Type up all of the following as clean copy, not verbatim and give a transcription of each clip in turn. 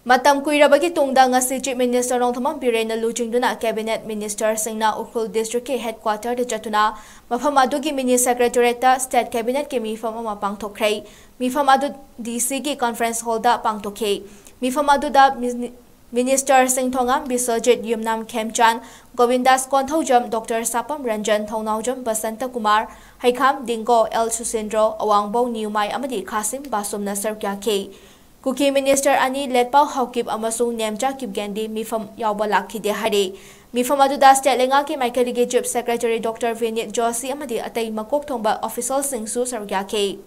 Matam kuirabagi tungda ngasi Chief Minister Nongthamam Birena Luchingduna Cabinet Minister Singna Ukhul District ke headquarter de Chatuna Mafam adugi Mini Secretariat State Cabinet ke mifam ama pangthokhrei mifam adu DC ki conference hall da pangthokhe mifam adu da Minister Singthongam Biswajit Yumnam Khemchan Govindas Konthaujam Dr. Sapam Ranjan Thongnaujam Basanta Kumar Haikham Dingo L Susendro Awangbo Niumai amadi Khasim Basumna 𝗟𝗏𝗘 Kuki Minister Ani Letpau Haukip amasung Nemcha Kipgendi mifam yauba lakhide hare mifam aduda state lenga ke Maikhaligi Chief Secretary Dr. Vineet Joshi amadi atai makok thongba official singsu 𝗟𝗏𝗘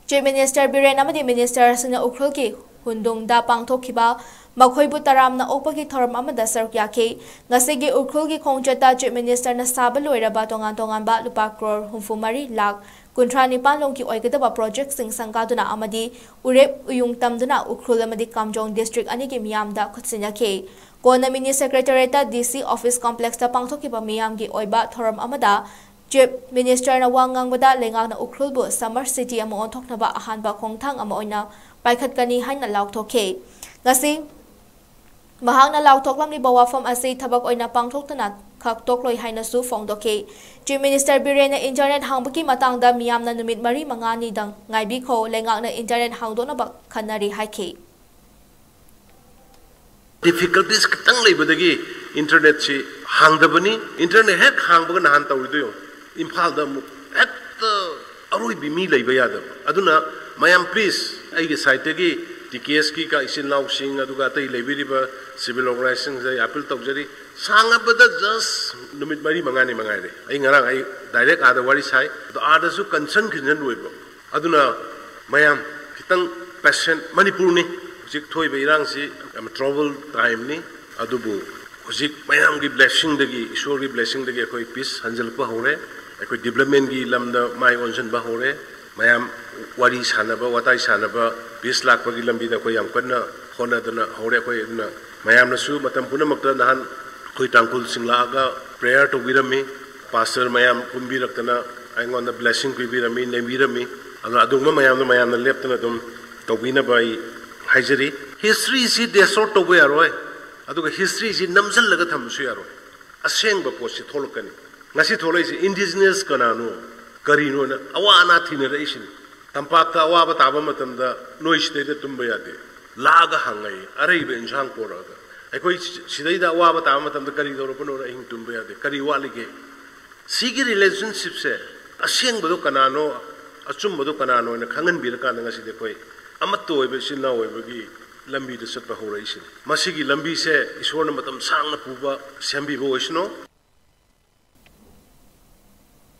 Chief Minister Biren amadi Minister Singna Ukhul ki hundung da pangthokhiba makhoibu taramna opagi thoram amada 𝗟𝗏𝗘 ngasigi Ukhul ki khongchata Chief Minister na saba loiraba tongan ba lupa crore 34 lakh Kuntrani Panlong ki oigadaba project sing sangkaduna amadi urep uyung tamduna Ukhul amadi Kamjong district ani ki miyamda khutsinake kona Mini Secretariat DC office complex ta pangthokiba miyam gi oiba thoram amada Chief Minister na wangang bada lengang na Ukhul bu summer city amo onthoknaba ahanba khongthang amo oina paikhatkani haina laukthoke ngasi mahangna lauktoklamni bawafam ase thabak oina pangthoktana khaktokloi haina su phongdoke Chief Minister Birena internet hangbaki matangda miyamna numit mari mangani dang ngaibi kho lengakna internet hangdona ba khanari haike difficulties kitang leibadagi internet si hangdabani internet hek hangbaga nahan tawrido imphal da mu hek aroi bimi leiba yada aduna mayam please aigi site gi 𝗂𝐾𝐁 ka isin law sing aduga tai leibiriba civil organization jai appeal tawjari sangabada just numit mari mangani mangaire ai ngarang ai direct ada wari sai ada su concern khinan loibo aduna mayam kitang patient manipur ni hujik thoi beirang si trouble time ni adubu hujik mayam gi blessing dagi ishwar gi blessing dagi koi peace hanjal pa hore koi development gi lamda mai onsen ba hore mayam wari sanaba watai sanaba 20 lakh pagi lambi da koi yam kanna hona dana hore koi dana mayam na su matam punamakta nahan koi tangkul singla ga prayer to birami pastor mayam kumbi raktana aingon da blessing ku birami ne birami ala adungma mayam na leptana dum tobina bai haijari history si desort to go yaroi aduga history si namsal laga thamsu yaroi aseng ba posi tholokani ngasi tholai si indigenous kananu karino na awana thina raisini tampak ta awa ba taba matamda noise de tumba yade laga hangai arai be injang poraga aikoi sidai da awa ba taba matamda kari doro pono ra hing tumba yade kari walige sigi relationship se aseng bado kanano achum bado kanano na khangan bir ka ngasi de koi amatto oibe sinna oibe gi lambi de satpa horaisi masigi lambi se iswar na matam sang na puba sembi bo isno